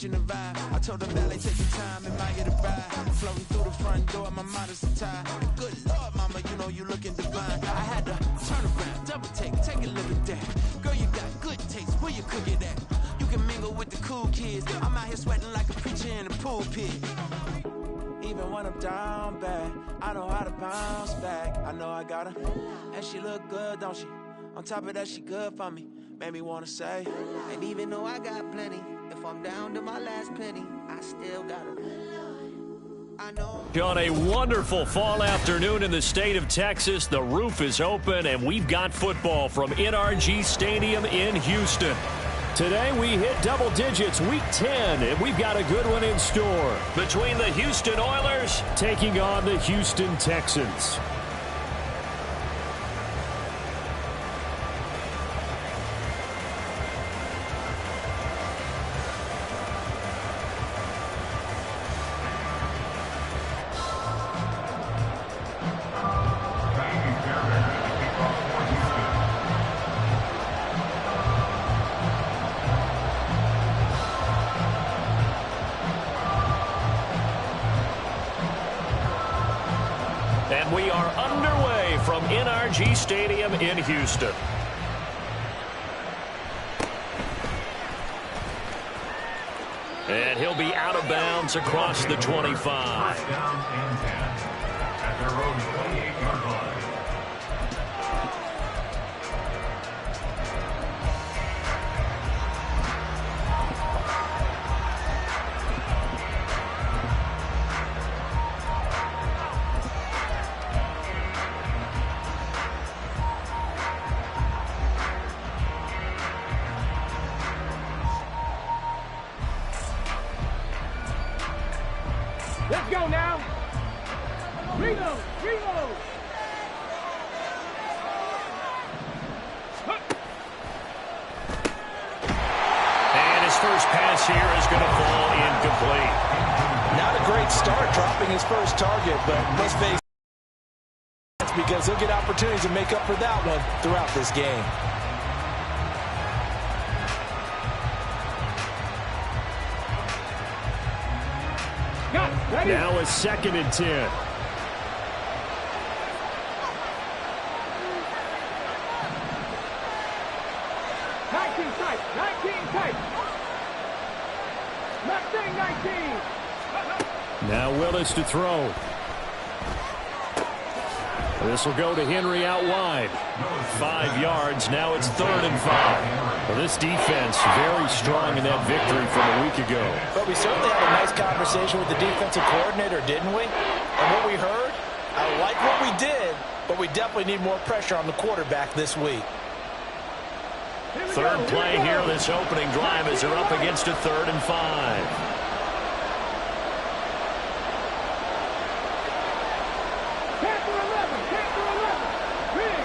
catching the vibe. I told the valet, take your time, admire the ride. Floating through the front door, my modest attire. Good Lord, mama, you know you looking divine. I had to turn around, double take a look at that. Girl, you got good taste, where you cook it at? You can mingle with the cool kids. I'm out here sweating like a preacher in the pulpit. Even when I'm down bad, I know how to bounce back. I know I got her, and she look good, don't she? On top of that, she good for me. Made me wanna say, and even though I got plenty, if I'm down to my last penny, I still got her. I know. On a wonderful fall afternoon in the state of Texas, the roof is open, and we've got football from NRG Stadium in Houston. Today we hit double digits, week 10, and we've got a good one in store. Between the Houston Oilers taking on the Houston Texans. And we are underway from NRG Stadium in Houston. And he'll be out of bounds across the 25. First down and 10 at their own 28-yard line. Let's go now. Reload. And his first pass here is going to fall incomplete. Not a great start dropping his first target, but let's face it, because he'll get opportunities to make up for that one throughout this game. Now a 2nd and 10. 19 tight. Mustang 19. Now Willis to throw. This will go to Henry out wide. 5 yards. Now it's 3rd and 5. Well, this defense very strong in that victory from a week ago. But we certainly had a nice conversation with the defensive coordinator, didn't we? And what we heard, I like what we did, but we definitely need more pressure on the quarterback this week. Third play here this opening drive as they're up against a 3rd and 5.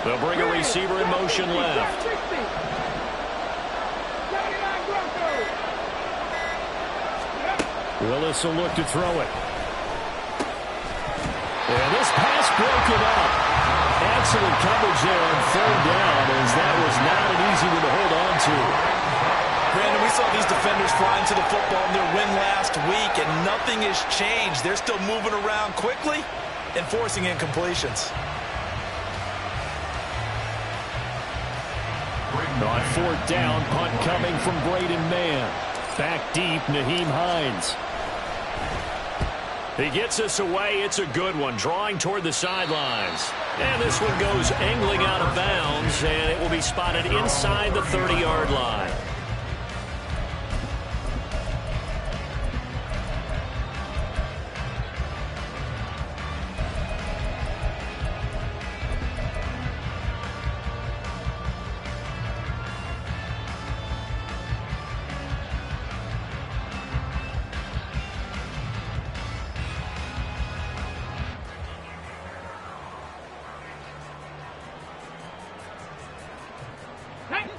They'll bring a receiver in motion left. Willis will look to throw it. And this pass broken up. Excellent coverage there on 3rd down, as that was not an easy one to hold on to. Brandon, we saw these defenders flying to the football in their win last week, and nothing has changed. They're still moving around quickly and forcing incompletions. On 4th down, punt coming from Braden Mann. Back deep, Nyheim Hines. He gets us away. It's a good one, drawing toward the sidelines. And this one goes angling out of bounds, and it will be spotted inside the 30-yard line.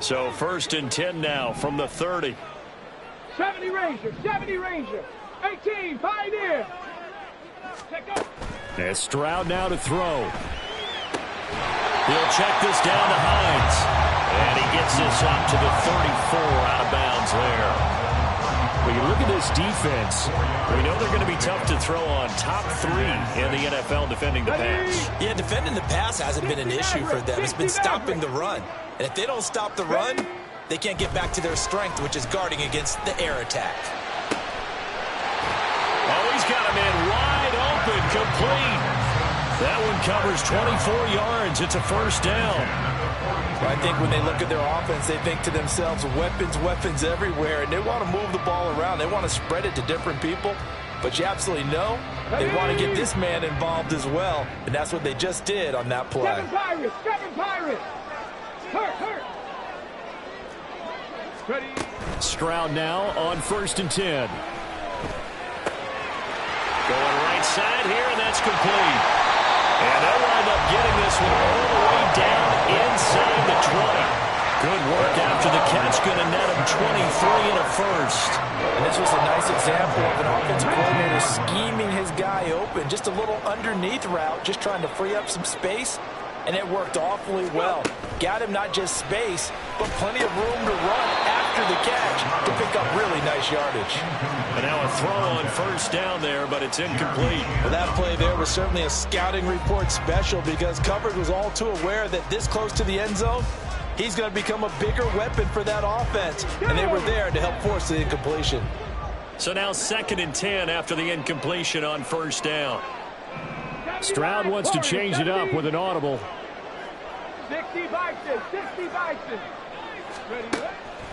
So 1st and 10 now from the 30. 70 Ranger. 18, Pioneer. And Stroud now to throw. He'll check this down to Hines. And he gets this up to the 34 out of bounds there. When you look at this defense, we know they're going to be tough to throw on. Top 3 in the NFL defending the pass. Yeah, defending the pass hasn't been an issue for them. It's been stopping the run. And if they don't stop the run, they can't get back to their strength, which is guarding against the air attack. Oh, he's got him in wide open, complete. That one covers 24 yards. It's a first down. I think when they look at their offense, they think to themselves, weapons everywhere, and they want to move the ball around. They want to spread it to different people, but you absolutely know they want to get this man involved as well, and that's what they just did on that play. Seven Pirates! Hurt! Ready? Stroud now on 1st and 10. Going right side here, and that's complete. And they'll wind up getting this one all the way down inside the 20. Good work after the catch. Going to net him 23 and a first. And this was a nice example of an offensive coordinator scheming his guy open. Just a little underneath route, just trying to free up some space. And it worked awfully well. Got him not just space, but plenty of room to run after the catch to pick up really nice yardage. And now a throw on first down there, but it's incomplete. Well, that play there was certainly a scouting report special because coverage was all too aware that this close to the end zone, he's going to become a bigger weapon for that offense. And they were there to help force the incompletion. So now 2nd and 10 after the incompletion on first down. Stroud wants to change it up with an audible. 60 Bison. Ready?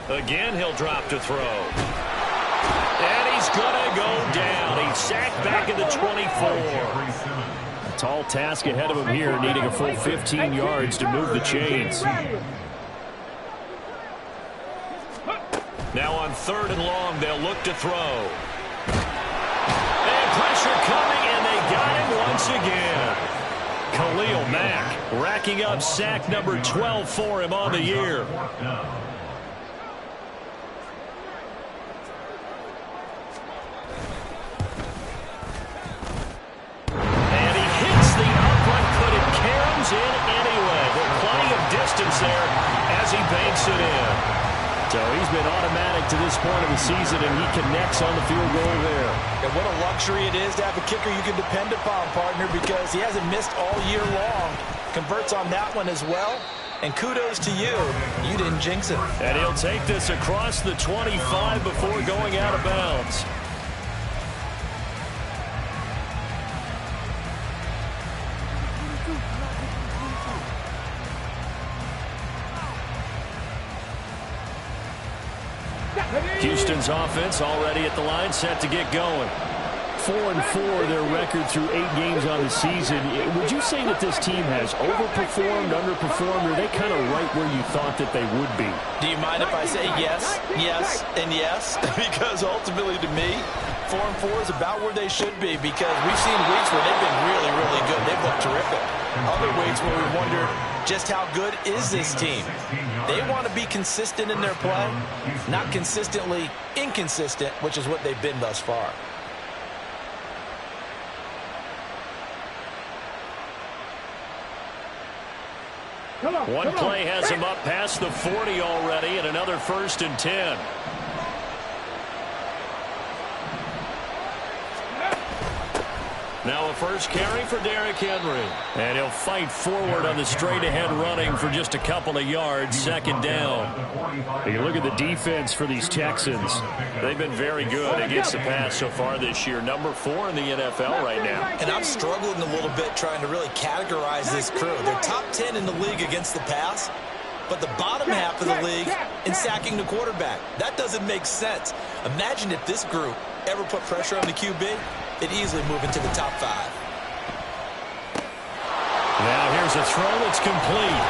Again, he'll drop to throw. And he's going to go down. He's sacked back at the 24. A tall task ahead of him here, needing a full 15 yards to move the chains. Now on 3rd and long, they'll look to throw. And pressure coming, and they got him once again. Khalil Mack racking up sack number 12 for him on the year. And he hits the upright, but it caroms in anyway. There's plenty of distance there as he banks it in. So he's been automatic to this point of the season, and he connects on the field goal there. And what a luxury it is to have a kicker you can depend upon, partner, because he hasn't missed all year long. Converts on that one as well. And kudos to you. You didn't jinx it. And he'll take this across the 25 before going out of bounds. Houston's offense already at the line, set to get going. 4-4 their record through 8 games on the season. Would you say that this team has overperformed, underperformed, or are they kind of right where you thought that they would be? Do you mind if I say yes, yes, and yes? Because ultimately to me, 4-4 is about where they should be, because we've seen weeks where they've been really, really good. They've looked terrific. Other weeks where we wondered just how good is this team. They want to be consistent in their play, not consistently inconsistent, which is what they've been thus far. One play has him up past the 40 already, and another 1st and 10. Now a first carry for Derrick Henry. And he'll fight forward on the straight-ahead running for just a couple of yards. 2nd down. You look at the defense for these Texans. They've been very good against the pass so far this year. Number 4 in the NFL right now. And I'm struggling a little bit trying to really categorize this crew. They're top 10 in the league against the pass, but the bottom half of the league in sacking the quarterback. That doesn't make sense. Imagine if this group ever put pressure on the QB, they'd easily move into the top 5. Now here's a throw that's complete.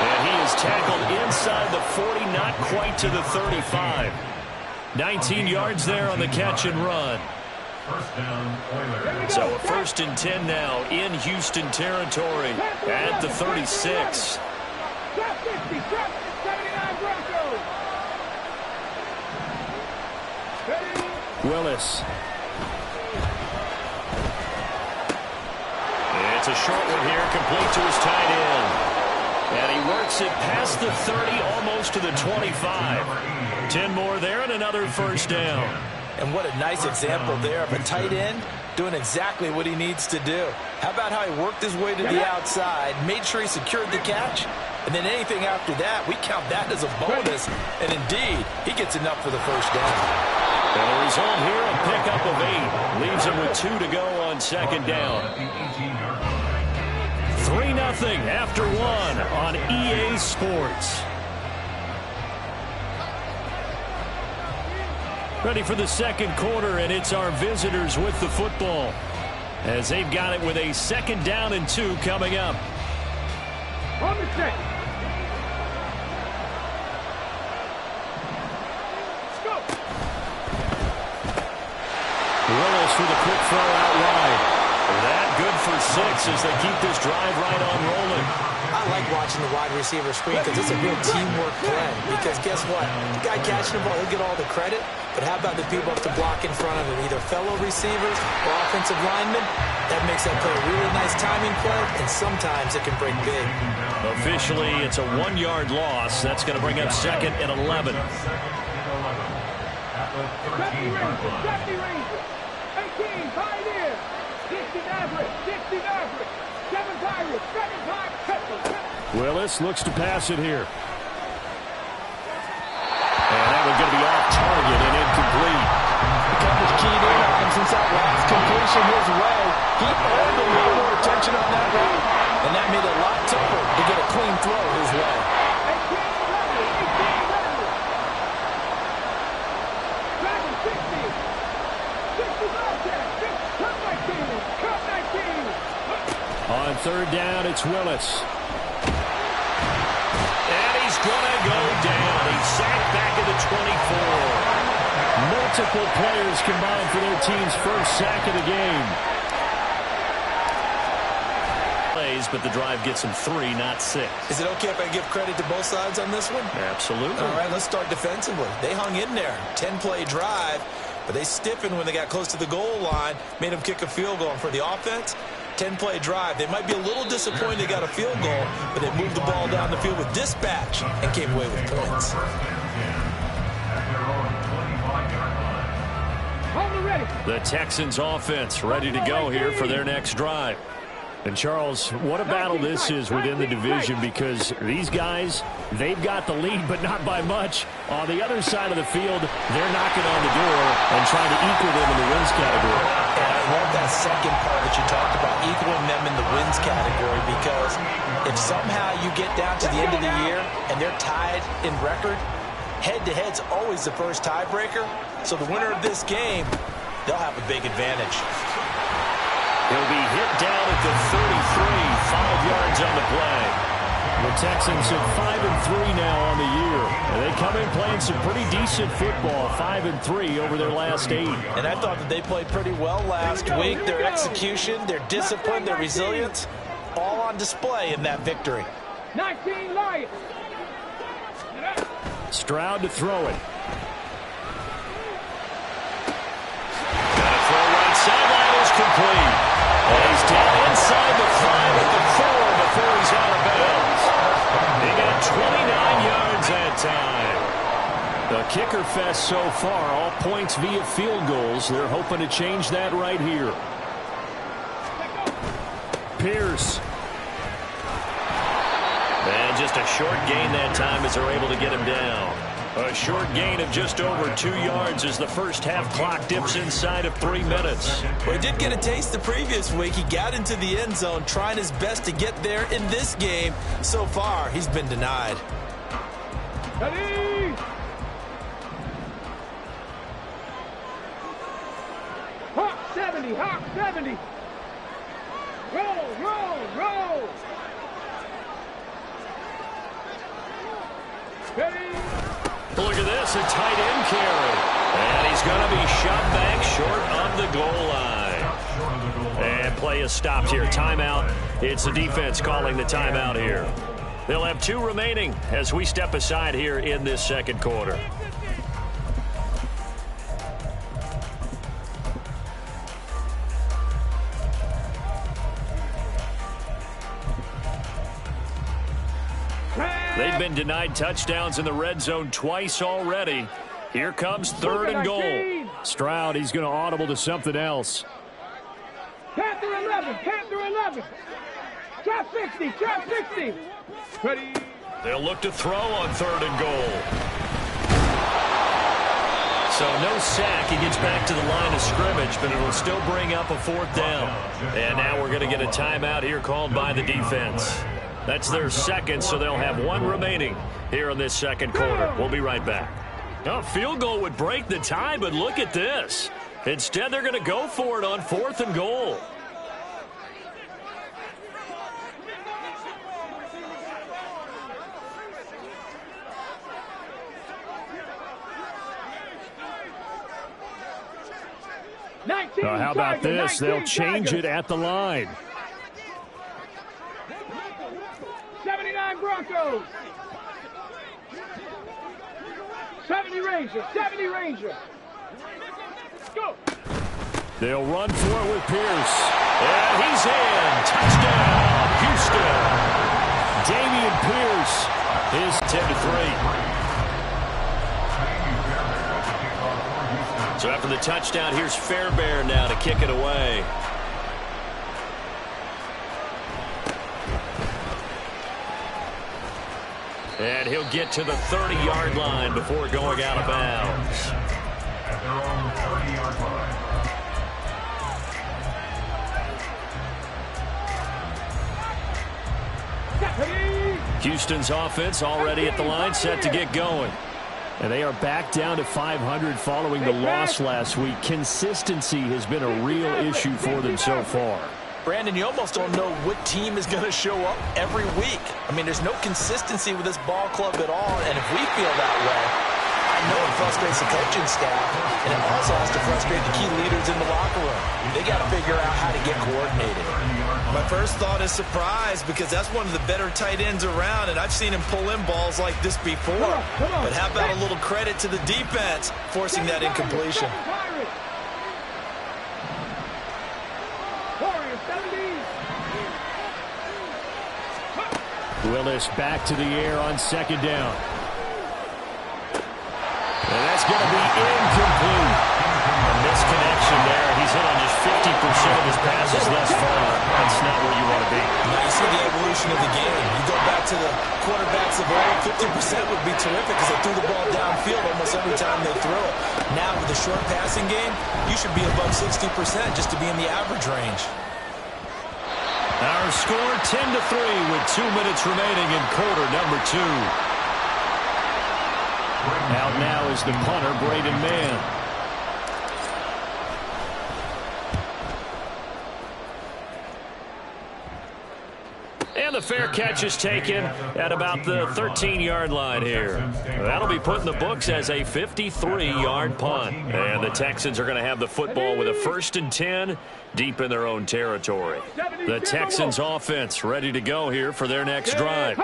And he is tackled inside the 40, not quite to the 35. 19 yards there on the catch and run. So a 1st and 10 now in Houston territory at the 36. Willis. It's a short one here, complete to his tight end. And he works it past the 30, almost to the 25. 10 more there and another 1st down. And what a nice example there of a tight end doing exactly what he needs to do. How about how he worked his way to the outside, made sure he secured the catch, and then anything after that, we count that as a bonus. And indeed, he gets enough for the first down. And the result here, a pickup of 8. Leaves him with 2 to go on second down. 3-0 after 1 on EA Sports. Ready for the second quarter, and it's our visitors with the football, as they've got it with a 2nd down and 2 coming up. On the set. Willis with a quick throw out wide. That good for 6 as they keep this drive right on rolling. I like watching the wide receiver screen because it's a real teamwork play. Because guess what? The guy catching the ball, he'll get all the credit. But how about the people up to block in front of him, either fellow receivers or offensive linemen? That makes that play a really nice timing play, and sometimes it can break big. Officially, it's a 1-yard loss. That's going to bring up 2nd and 11. Safety Ranger. 18, Pioneer. 60 Maverick. 60 Maverick. 7 Pirates. 7 Pirates. Willis looks to pass it here. And that one's going to be off target and incomplete. The coverage keyed in on him since that last completion his way. He earned a little more attention on that route, and that made it a lot tougher to get a clean throw his way. 18, 19. On 3rd down, it's Willis. And he's going to go down. He's sacked back at the 24. Multiple players combined for their team's first sack of the game. Plays, but the drive gets him 3, not 6. Is it okay if I give credit to both sides on this one? Absolutely. All right, let's start defensively. They hung in there. 10-play drive, but they stiffened when they got close to the goal line, made them kick a field goal. And for the offense, 10-play drive. They might be a little disappointed they got a field goal, but they moved the ball down the field with dispatch and came away with points. The Texans offense ready to go here for their next drive. And Charles, what a battle this is within the division, because these guys, they've got the lead, but not by much. On the other side of the field, they're knocking on the door and trying to equal them in the wins category. And I love that second part that you talked about, equaling them in the wins category, because if somehow you get down to the end of the year and they're tied in record, head-to-head's always the first tiebreaker. So the winner of this game, they'll have a big advantage. He'll be hit down at the 33, 5 yards on the play. The Texans at 5-3 now on the year. And they come in playing some pretty decent football, 5-3 over their last 8. And I thought that they played pretty well last week. Their execution, their discipline, their resilience, all on display in that victory. 19 Lions. Stroud to throw it. Got to throw right sideline is complete. And he's down inside the 5 at the 4 before he's out of bounds. He got 29 yards that time. The kicker fest so far, all points via field goals. They're hoping to change that right here. Pierce. And just a short gain that time as they're able to get him down. A short gain of just over 2 yards as the first half clock dips inside of 3 minutes. Well, he did get a taste the previous week. He got into the end zone, trying his best to get there in this game. So far, he's been denied. Ready? Hawk 70, Hawk 70. Roll, roll, roll. Ready? Look at this, a tight end carry. And he's going to be shot back short of the goal line. And play is stopped here. Timeout. It's the defense calling the timeout here. They'll have 2 remaining as we step aside here in this second quarter. They've been denied touchdowns in the red zone twice already. Here comes 3rd and goal. Stroud, he's going to audible to something else. Panther 11, Panther 11. Trap 60, trap 60. Ready. They'll look to throw on 3rd and goal. So no sack. He gets back to the line of scrimmage, but it'll still bring up a 4th down. And now we're going to get a timeout here called by the defense. That's their second, so they'll have 1 remaining here in this second quarter. We'll be right back. A field goal would break the tie, but look at this. Instead, they're going to go for it on 4th and goal. How about this? They'll change it at the line. 79 Broncos. 70 Rangers. 70 Rangers. Go. They'll run for it with Pierce. And he's in. Touchdown, Houston. Dameon Pierce is 10-3. So after the touchdown, here's Fairbairn now to kick it away. And he'll get to the 30-yard line before going out of bounds. At their own 30-yard line. Houston's offense already at the line, set to get going. And they are back down to 500 following the loss last week. Consistency has been a real issue for them so far. Brandon, you almost don't know what team is going to show up every week. I mean, there's no consistency with this ball club at all, and if we feel that way, I know it frustrates the coaching staff, and it also has to frustrate the key leaders in the locker room. They got to figure out how to get coordinated. My first thought is surprise, because that's one of the better tight ends around, and I've seen him pull in balls like this before. But how about a little credit to the defense forcing that incompletion? Willis back to the air on 2nd down. And that's going to be incomplete. A misconnection there. He's hit on just 50% of his passes thus far. That's not where you want to be. Now you see the evolution of the game. You go back to the quarterbacks of old, 50% would be terrific because they threw the ball downfield almost every time they throw it. Now with the short passing game, you should be above 60% just to be in the average range. Our score 10-3 with 2 minutes remaining in quarter number 2. Out now is the punter, Braden Mann. And the fair catch is taken at about the 13-yard line here. That'll be put in the books as a 53-yard punt. And the Texans are going to have the football with a 1st and 10 deep in their own territory. The Texans offense ready to go here for their next drive.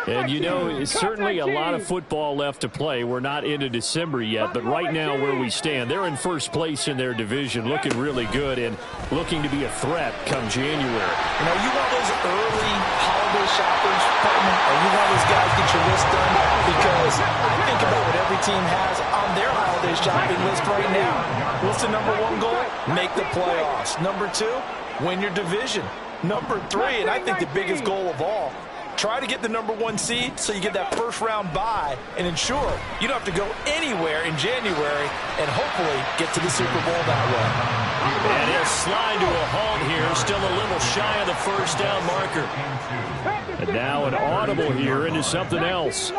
And, you know, it's certainly a lot of football left to play. We're not into December yet, but right now where we stand, they're in first place in their division, looking really good and looking to be a threat come January. You know, you want those early holiday shoppers, partner, or you want those guys get your list done? Because I think about what every team has on their holiday shopping list right now. What's the number 1 goal? Make the playoffs. Number 2, win your division. Number 3, and I think the biggest goal of all, try to get the number 1 seed so you get that first-round bye and ensure you don't have to go anywhere in January and hopefully get to the Super Bowl that way. And he'll slide to a halt here, still a little shy of the first down marker. And now an audible here into something else.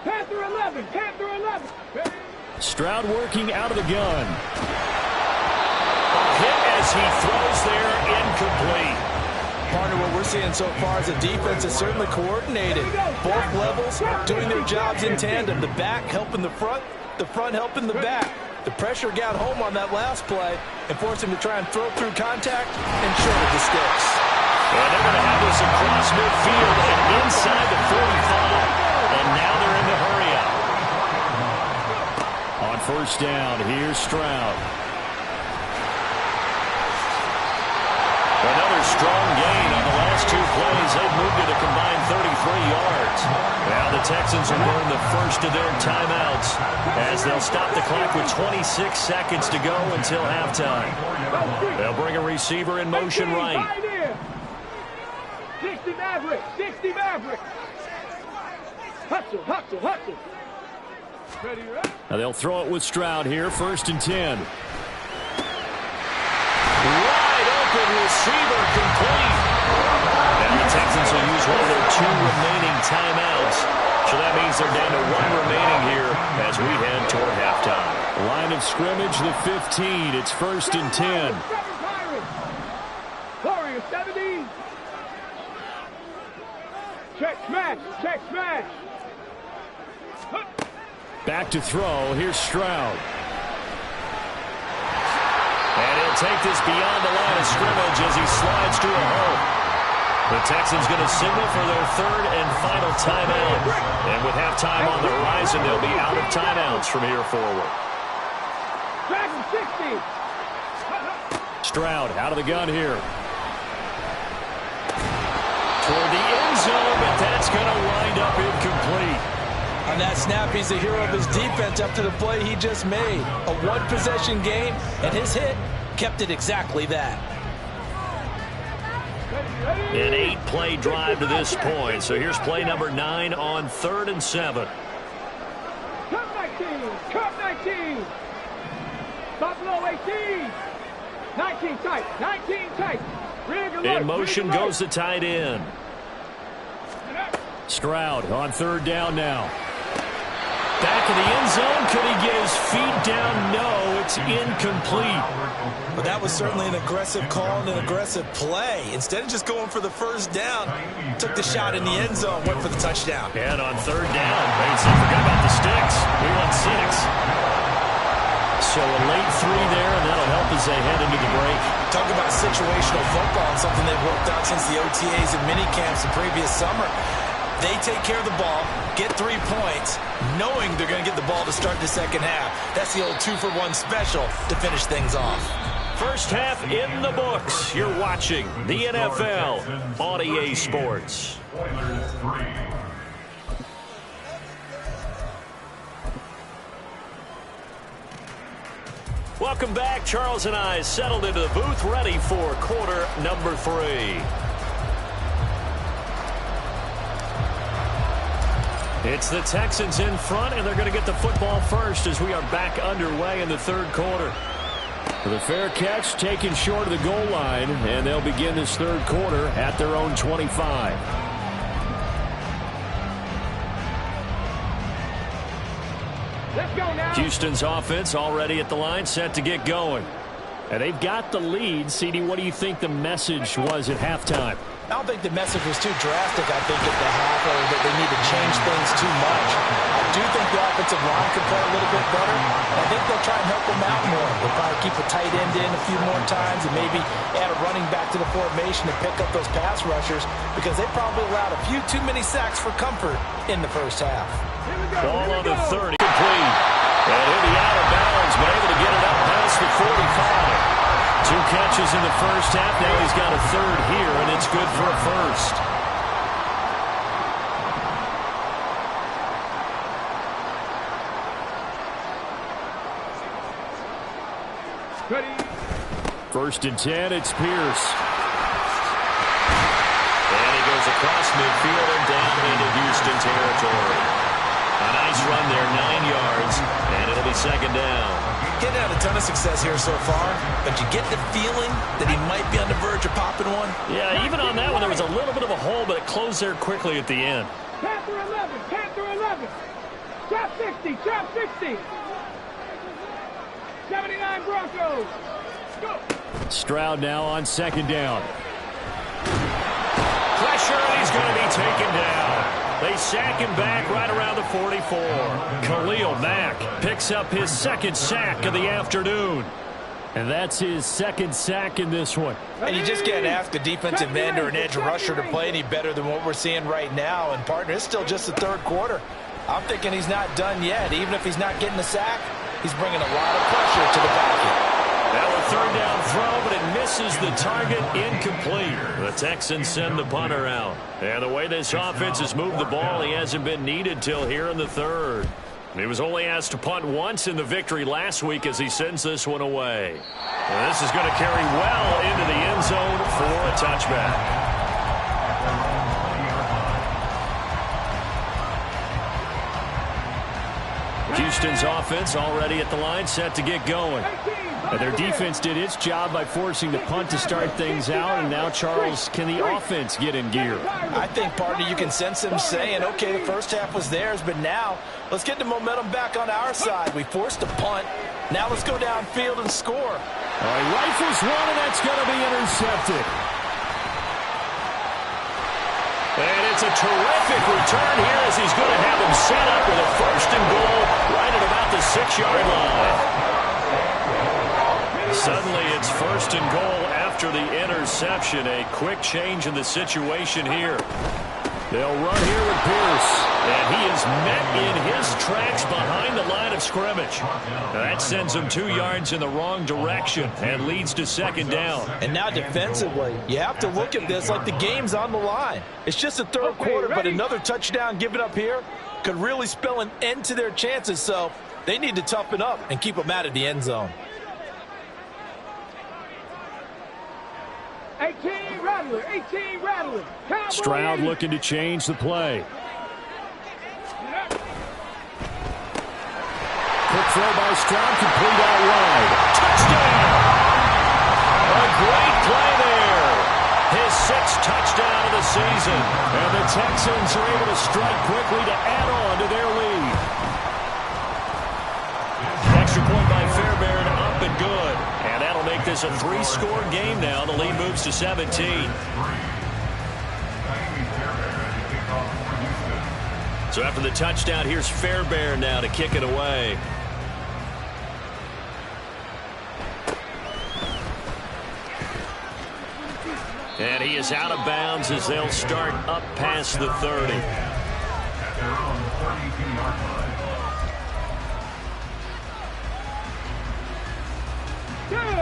Panther 11, Panther 11. Stroud working out of the gun. A hit as he throws there, incomplete. Partner, what we're seeing so far is the defense is certainly coordinated. Both levels doing their jobs in tandem. The back helping the front helping the back. The pressure got home on that last play and forced him to try and throw through contact and short of the sticks. And they're going to have this across midfield and inside the 45. And now they're in the hurry up. On 1st down, here's Stroud. Another strong gain on the last 2 plays. They have moved it a combined 33 yards. Now the Texans will burn the first of their timeouts as they'll stop the clock with 26 seconds to go until halftime. They'll bring a receiver in motion right. 60 Maverick, 60 Maverick. Hustle, hustle, hustle. Ready, right? Now they'll throw it with Stroud here, 1st and 10. Wide open receiver complete. And the Texans will use one of their 2 remaining timeouts. So that means they're down to 1 remaining here as we head toward halftime. Line of scrimmage, the 15. It's 1st and 10. Warrior 70. Check smash, check smash. Back to throw. Here's Stroud. And he'll take this beyond the line of scrimmage as he slides to a hole. The Texans going to signal for their 3rd and final timeout. And with halftime on the horizon, they'll be out of timeouts from here forward. Dragon 60. Stroud out of the gun here. Toward the end zone, but that's going to wind up incomplete. On that snap, he's the hero of his defense up to the play he just made. A 1-possession game, and his hit kept it exactly that. An 8-play drive to this point. So here's play number 9 on 3rd and 7. Cup 19, Cup 19. Buffalo 18. 19 tight, 19 tight. In motion goes the tight end. Stroud on 3rd down now. Back in the end zone. Could he get his feet down? No, it's incomplete. But that was certainly an aggressive call and an aggressive play. Instead of just going for the 1st down, took the shot in the end zone, went for the touchdown. And on 3rd down, they forgot about the sticks. We want 6. So a late 3 there, and that'll help as they head into the break. Talk about situational football, something they've worked out since the OTAs and mini camps the previous summer. They take care of the ball, get 3 points, knowing they're going to get the ball to start the second half. That's the old 2-for-1 special to finish things off. First half in the books. You're watching the NFL on EA Sports. Welcome back. Charles and I settled into the booth, ready for quarter number 3. It's the Texans in front, and they're going to get the football first as we are back underway in the 3rd quarter. The fair catch taken short of the goal line, and they'll begin this 3rd quarter at their own 25. Let's go now. Houston's offense already at the line, set to get going. And they've got the lead. CD, what do you think the message was at halftime? I don't think the message was too drastic, I think, at the half, or that they need to change things too much. I do think the offensive line could play a little bit better. I think they'll try and help them out more. They'll probably keep a tight end in a few more times and maybe add a running back to the formation to pick up those pass rushers because they probably allowed a few too many sacks for comfort in the first half. Ball on the 30. Complete. And he'll be out of bounds, but able to get it up past the 45. 2 catches in the first half. Now he's got a 3rd here, and it's good for a 1st. Ready. 1st and 10, it's Pierce. And he goes across midfield and down into Houston territory. A nice run there, 9 yards, and it'll be 2nd down. Getting out a ton of success here so far, but you get the feeling that he might be on the verge of popping one. Yeah, even on that one, there was a little bit of a hole, but it closed there quickly at the end. Panther 11, Panther 11. Trap 60, trap 60. 79 Broncos. Go. Stroud now on 2nd down. Pressure, and he's going to be taken down. They sack him back right around the 44. Khalil Mack picks up his 2nd sack of the afternoon. And that's his 2nd sack in this one. And you just can't ask a defensive end or an edge rusher to play any better than what we're seeing right now. And, partner, it's still just the 3rd quarter. I'm thinking he's not done yet. Even if he's not getting the sack, he's bringing a lot of pressure to the basket. Now a 3rd down throw, but it misses misses the target, incomplete. The Texans send the punter out. And the way this offense has moved the ball, he hasn't been needed till here in the third. He was only asked to punt once in the victory last week as he sends this one away. And this is going to carry well into the end zone for a touchback. Houston's offense already at the line, set to get going. And their defense did its job by forcing the punt to start things out, and now, Charles, can the offense get in gear? I think, partner, you can sense them saying, okay, the first half was theirs, but now let's get the momentum back on our side. We forced a punt. Now let's go downfield and score. All right, rifles one, and that's going to be intercepted. And it's a terrific return here as he's going to have him set up with a first and goal right at about the 6-yard line. Suddenly it's first and goal after the interception. A quick change in the situation here. They'll run here with Pierce. And he is met in his tracks behind the line of scrimmage. Now that sends him 2 yards in the wrong direction and leads to second down. And now defensively, you have to look at this like the game's on the line. It's just the third quarter, but another touchdown given up here could really spell an end to their chances. So they need to toughen up and keep them out of the end zone. 18 Rattler, 18 Rattler. Stroud looking to change the play. Quick throw by Stroud, complete out wide. Touchdown! A great play there. His 6th touchdown of the season. And the Texans are able to strike quickly to add on to their lead. Extra point by Fairbairn, up and good. And that'll make this a 3-score game now. The lead moves to 17. So after the touchdown, here's Fairbairn now to kick it away. And he is out of bounds as they'll start up past the 30. At their own 32-yard line.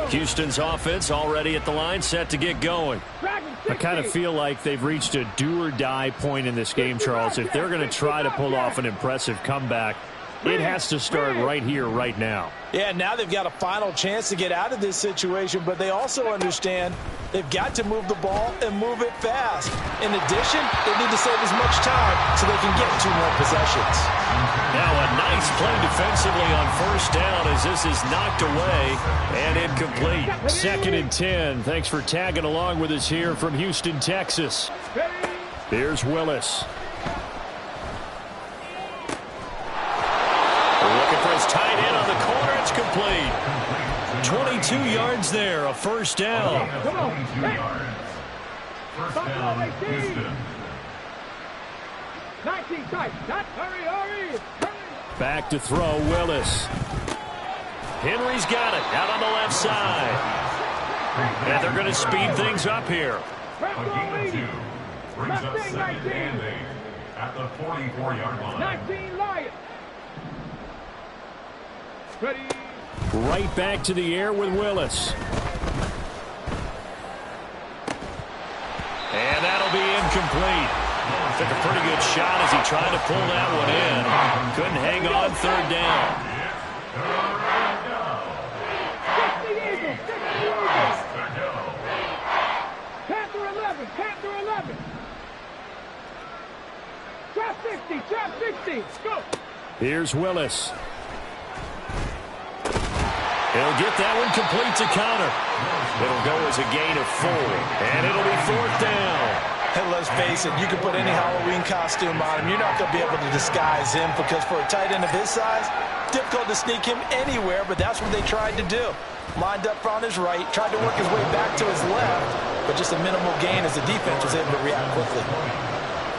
Houston's offense already at the line, set to get going. I kind of feel like they've reached a do-or-die point in this game, Charles. If they're going to try to pull off an impressive comeback, it has to start right here, right now. Yeah, now they've got a final chance to get out of this situation, but they also understand they've got to move the ball and move it fast. In addition, they need to save as much time so they can get 2 more possessions. Now a nice play defensively on first down as this is knocked away and incomplete. 2nd and 10. Thanks for tagging along with us here from Houston, Texas. Here's Willis. Looking for his tight end on the corner. It's complete. 22 yards there, a first down. Come on. First down, Houston. 19 tight. Hurry. Back to throw, Willis. Henry's got it out on the left side. And they're going to speed things up here. A gain of 2 brings up 2nd and 8 at the 44-yard line. 19 Lions. Ready. Right back to the air with Willis. And that'll be incomplete. Took a pretty good shot as he tried to pull that one in. Couldn't hang on 3rd down. 60 Eagles. Panther 11. Trap 60. Go. Here's Willis. He'll get that one complete to counter. It'll go as a gain of 4. And it'll be 4th down. And let's face it, you can put any Halloween costume on him. You're not going to be able to disguise him because for a tight end of his size, difficult to sneak him anywhere, but that's what they tried to do. Lined up on his right, tried to work his way back to his left, but just a minimal gain as the defense was able to react quickly.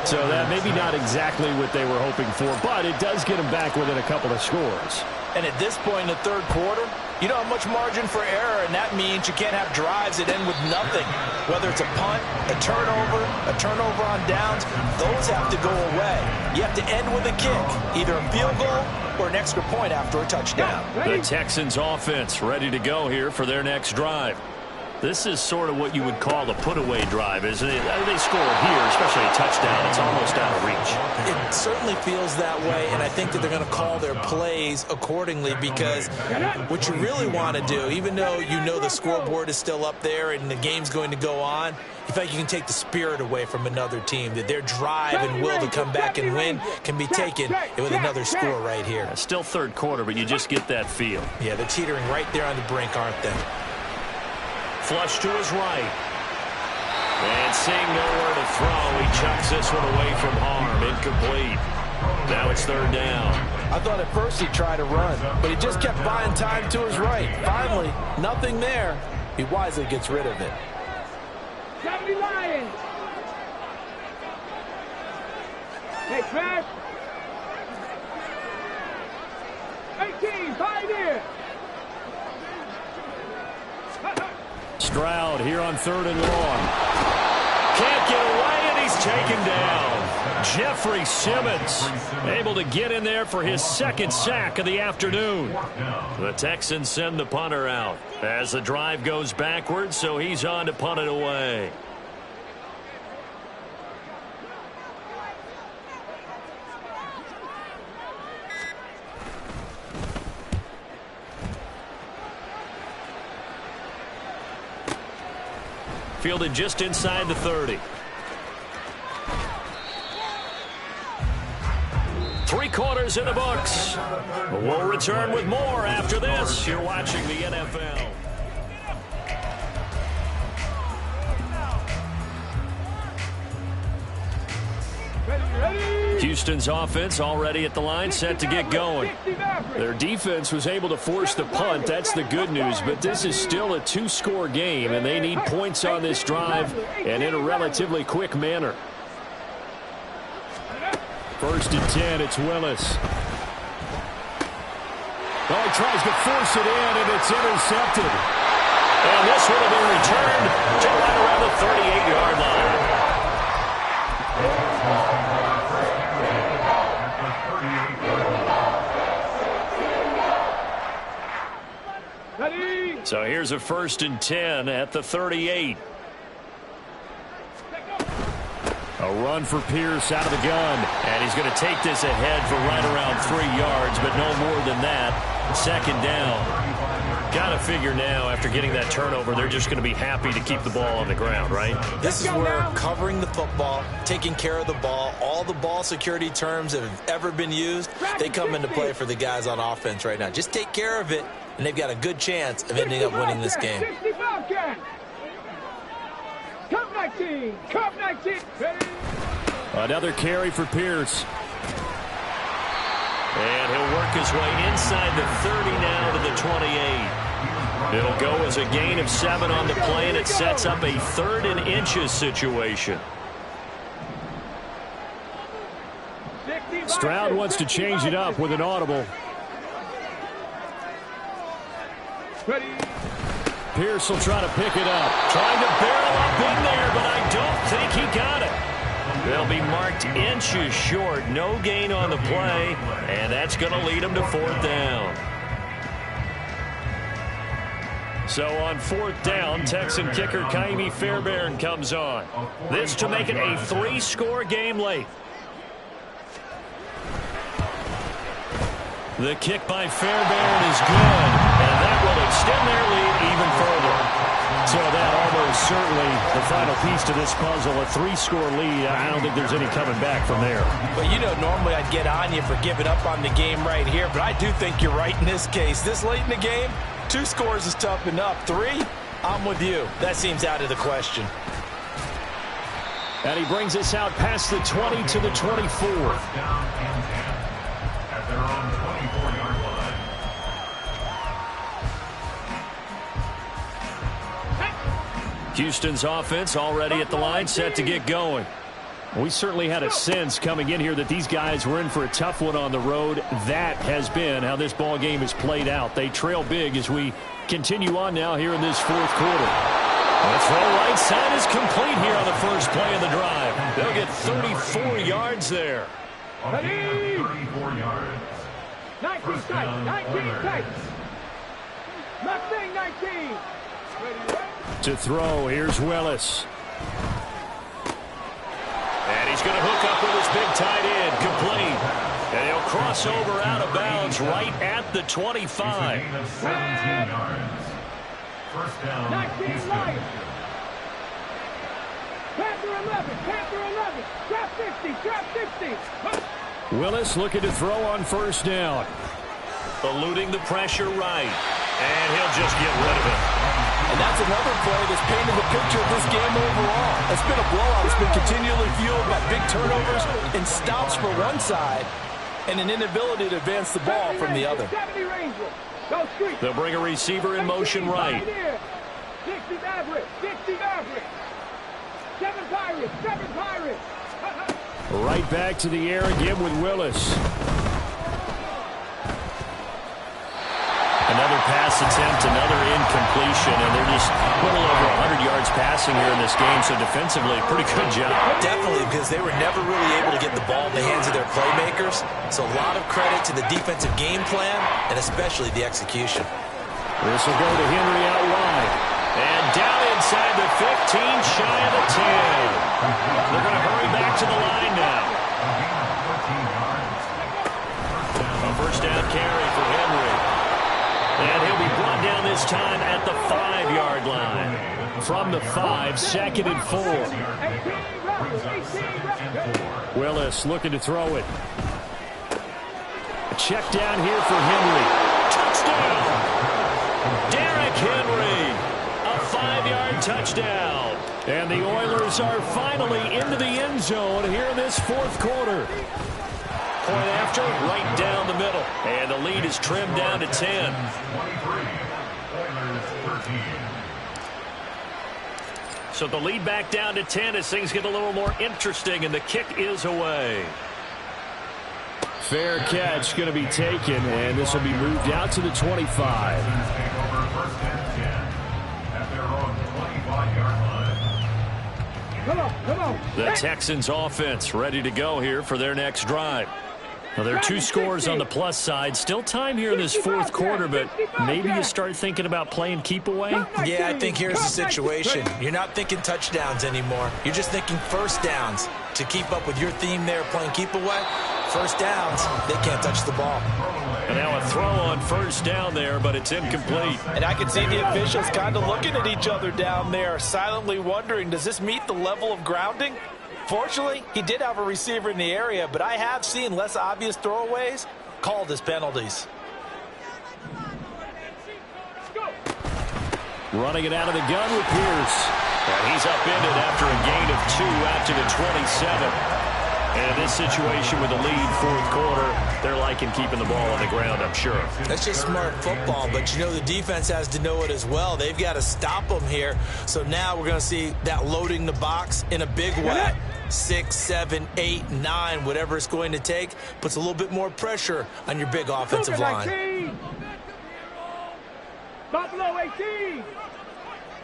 So that maybe not exactly what they were hoping for, but it does get them back within a couple of scores. And at this point in the 3rd quarter, you don't have much margin for error, and that means you can't have drives that end with nothing. Whether it's a punt, a turnover on downs, those have to go away. You have to end with a kick, either a field goal or an extra point after a touchdown. The Texans offense ready to go here for their next drive. This is sort of what you would call a put-away drive, isn't it? They score here, especially a touchdown. It's almost out of reach. It certainly feels that way, and I think that they're going to call their plays accordingly, because what you really want to do, even though you know the scoreboard is still up there and the game's going to go on, you feel like you can take the spirit away from another team, that their drive and will to come back and win can be taken with another score right here. Yeah, still third quarter, but you just get that feel. Yeah, they're teetering right there on the brink, aren't they? Flush to his right. And seeing nowhere to throw, he chucks this one away from harm. Incomplete. Now it's third down. I thought at first he'd try to run, but he just kept buying time to his right. Finally, nothing there. He wisely gets rid of it. 70 Lions. Hey, Smash. 18, Pioneer. Stroud here on third and long. Can't get away, and he's taken down. Jeffrey Simmons able to get in there for his second sack of the afternoon. The Texans send the punter out as the drive goes backwards, so he's on to punt it away. Fielded just inside the 30. Three quarters in the books. We'll return with more after this. You're watching the NFL. Houston's offense already at the line, set to get going. Their defense was able to force the punt. That's the good news, but this is still a two-score game, and they need points on this drive and in a relatively quick manner. First and 10, it's Willis. Oh, he tries to force it in, and it's intercepted. And this one will be returned to right around the 38-yard line. So here's a first and 10 at the 38. A run for Pierce out of the gun. And he's going to take this ahead for right around 3 yards, but no more than that. Second down. Got to figure now, after getting that turnover, they're just going to be happy to keep the ball on the ground, right? This is where covering the football, taking care of the ball, all the ball security terms that have ever been used, they come into play for the guys on offense right now. Just take care of it, and they've got a good chance of ending up winning this game. Cup 19. Cup 19. Another carry for Pierce. And he'll work his way inside the 30 now to the 28. It'll go as a gain of 7 on the play, and it sets up a 3rd and inches situation. Stroud wants to change it up with an audible. Pierce will try to pick it up. Trying to barrel up in there, but I don't think he got it. They'll be marked inches short. No gain on the play, and that's going to lead them to 4th down. So on 4th down, Texan kicker Kaimi Fairbairn comes on. This to make it a 3-score game late. The kick by Fairbairn is good, and that will extend their lead even further. So that almost certainly the final piece to this puzzle, a 3-score lead. I don't think there's any coming back from there. But, you know, normally I'd get on you for giving up on the game right here, but I do think you're right in this case. This late in the game, 2 scores is tough enough. 3, I'm with you. That seems out of the question. And he brings us out past the 20 to the 24. At their own 24-yard line. Houston's offense already at the line, set to get going. We certainly had a sense coming in here that these guys were in for a tough one on the road. That has been how this ball game has played out. They trail big as we continue on now here in this 4th quarter. The throw right side is complete here on the first play of the drive. They'll get 34 yards there. A gain of 34 yards. 19 tight. 19 tight. Mustang 19. To throw, here's Willis. And he's going to hook up with his big tight end, complete. And he'll cross over out of bounds right at the 25. 17 yards. First down. 19 Lions. Panther 11, Panther 11. Trap 60, trap 60. Willis looking to throw on first down. Eluding the pressure right. And he'll just get rid of it. And that's another play that's painted the picture of this game overall. It's been a blowout. It's been continually fueled by big turnovers and stops for one side and an inability to advance the ball from the other. They'll bring a receiver in motion right. 60 Maverick, 60 Maverick. 7 Pirates, 7 Pirates. Right back to the air again with Willis. Another pass attempt, another incompletion, and they're just a little over 100 yards passing here in this game, so defensively, pretty good job. Definitely, because they were never really able to get the ball in the hands of their playmakers, so a lot of credit to the defensive game plan, and especially the execution. This will go to Henry out wide. And down inside the 15, shy of the 10. They're going to hurry back to the line now. A first down carry for Henry. And he'll be brought down this time at the 5-yard line. From the 5, 2nd and 4. Willis looking to throw it. A check down here for Henry. Touchdown! Derrick Henry. A 5-yard touchdown. And the Oilers are finally into the end zone here in this 4th quarter. Point after, right down the middle. And the lead is trimmed down to 10. So the lead back down to 10 as things get a little more interesting, and the kick is away. Fair catch going to be taken, and this will be moved out to the 25. Come on. The Texans offense ready to go here for their next drive. Well, there are 2 scores on the plus side. Still time here in this 4th quarter, but maybe you start thinking about playing keep away? Yeah, I think here's the situation. You're not thinking touchdowns anymore. You're just thinking first downs. To keep up with your theme there, playing keep away, first downs, they can't touch the ball. And now a throw on first down there, but it's incomplete. And I can see the officials kind of looking at each other down there, silently wondering, does this meet the level of grounding? Fortunately, he did have a receiver in the area, but I have seen less obvious throwaways called as penalties. Running it out of the gun with Pierce. And he's upended after a gain of 2 out to the 27. And in this situation with the lead 4th quarter, they're liking keeping the ball on the ground, I'm sure. That's just smart football, but you know the defense has to know it as well. They've got to stop them here. So now we're going to see that loading the box in a big way. 6, 7, 8, 9, whatever it's going to take, puts a little bit more pressure on your big offensive line. Buffalo 18.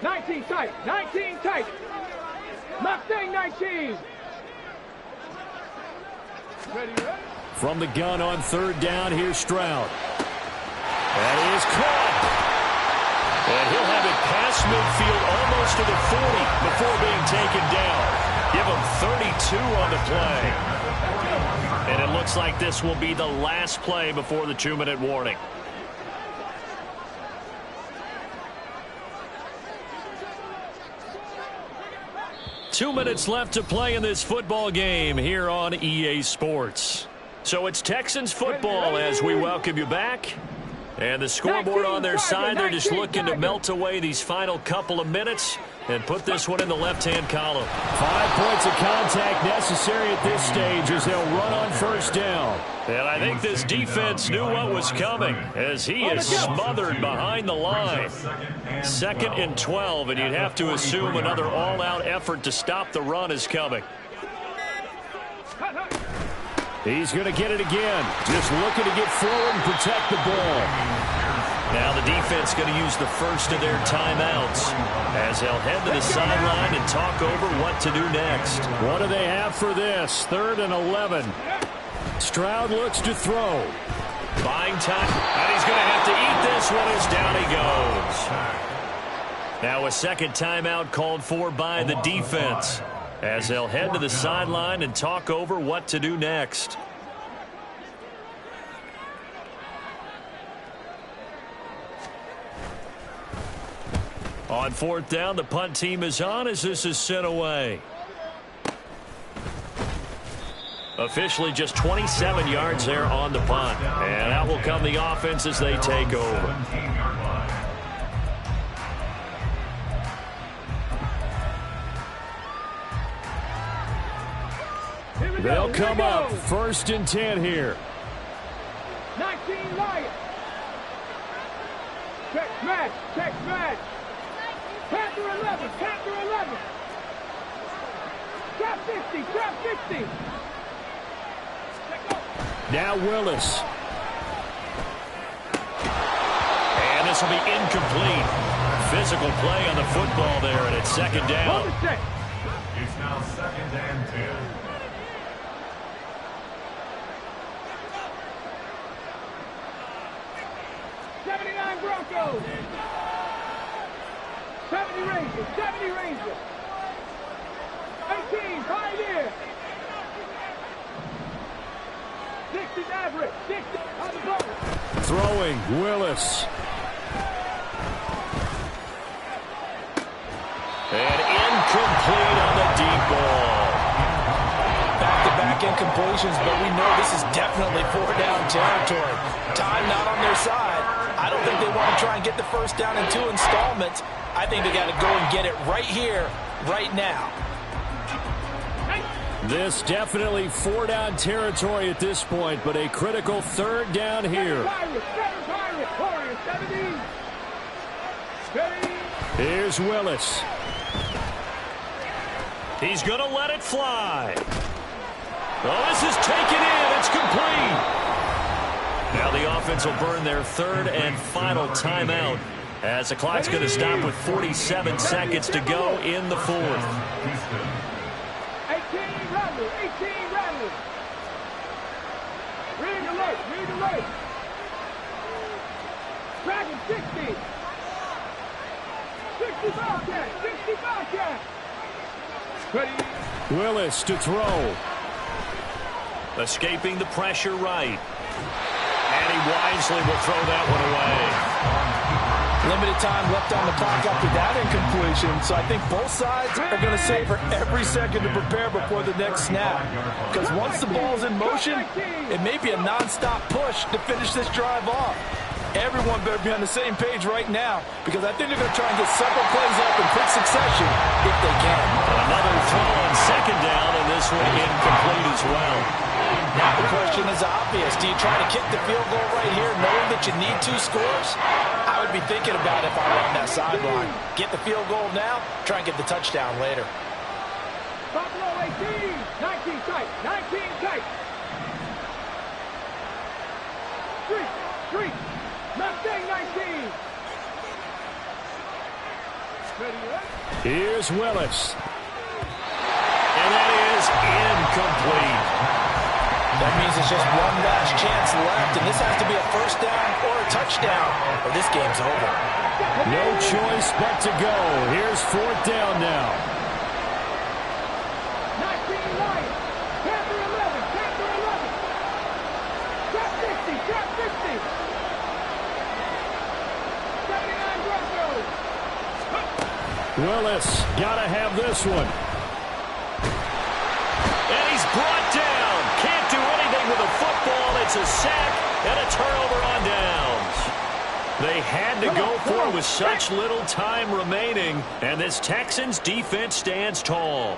19 tight. 19 tight. Mustang 19. From the gun on 3rd down, here's Stroud. That is caught. And he'll have it past midfield almost to the 40 before being taken down. Give him 32 on the play. And it looks like this will be the last play before the 2-minute warning. Two minutes left to play in this football game here on EA Sports. So it's Texans football as we welcome you back. And the scoreboard on their side, they're just looking to melt away these final couple of minutes and put this one in the left-hand column. 5 points of contact necessary at this stage as they'll run on first down. And I think this defense knew what was coming as he is smothered behind the line. 2nd and 12, and you'd have to assume another all-out effort to stop the run is coming. He's going to get it again. Just looking to get forward and protect the ball. Now the defense going to use the first of their timeouts as they'll head to the sideline and talk over what to do next. What do they have for this? 3rd and 11. Stroud looks to throw. Buying time. And he's going to have to eat this one as down he goes. Now a second timeout called for by the defense as they'll head to the sideline and talk over what to do next. On fourth down, the punt team is on as this is sent away. Officially just 27 yards there on the punt. And out will come the offense as they take over. They'll come up 1st and 10 here. 19 Lions. Check smash, check smash. Panther 11, Panther 11. Trap 60, trap 60. Now Willis. And this will be incomplete. Physical play on the football there, and it's 2nd down. It's now 2nd and 10. Broncos. 70 Rangers, 70 Rangers. 18 Pioneer. 60 Maverick, 60 on the ball. Throwing Willis. And incomplete on the deep ball. Back-to-back incompletions, but we know this is definitely 4-down territory. Time not on their side. I don't think they want to try and get the first down in 2 installments. I think they got to go and get it right here, right now. This definitely 4-down territory at this point, but a critical 3rd down here. Here's Willis. He's going to let it fly. Oh, this is taken in. It's complete. Now the offense will burn their 3rd and final timeout as the clock's going to stop with 47 seconds to go in the 4th. 18 Rattler, 18 Rattler. Read alert, read alert. Dragon 60. 60 Bobcat, 60 Bobcat. Ready. Willis to throw. Escaping the pressure right. And he wisely will throw that one away. Limited time left on the clock after that incompletion, so I think both sides are going to savor every second to prepare before the next snap. Because once the ball's in motion, it may be a non-stop push to finish this drive off. Everyone better be on the same page right now, because I think they're going to try and get several plays up in quick succession if they can. Another throw on 2nd down, and this one incomplete as well. Now the question is obvious. Do you try to kick the field goal right here knowing that you need 2 scores? I would be thinking about it if I were on that sideline. Get the field goal now, try and get the touchdown later. Buffalo 18, 19 tight, 19 tight. Street, Mustang 19. Here's Willis. And that is incomplete. That means it's just one last chance left, and this has to be a 1st down or a touchdown, or this game's over. No choice but to go. Here's 4th down now. 19 Lions, Panther 11, Panther 11. Trap 60, trap 60. 79 Broncos. Willis got to have this one. And he's brought down. Can't do anything with the football. It's a sack and a turnover on downs. They had to go for it with such little time remaining, and this Texans defense stands tall.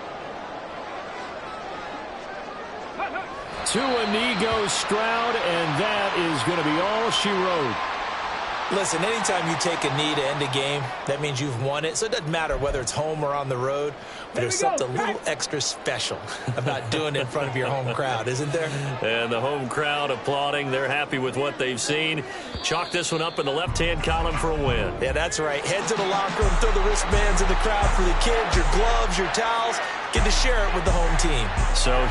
To Inigo Stroud, and that is going to be all she wrote. Listen, anytime you take a knee to end a game, that means you've won it. So it doesn't matter whether it's home or on the road, but there's something a little extra special about doing it in front of your home crowd, isn't there? And the home crowd applauding. They're happy with what they've seen. Chalk this one up in the left-hand column for a win. Yeah, that's right. Head to the locker room, throw the wristbands in the crowd for the kids, your gloves, your towels. Get to share it with the home team. So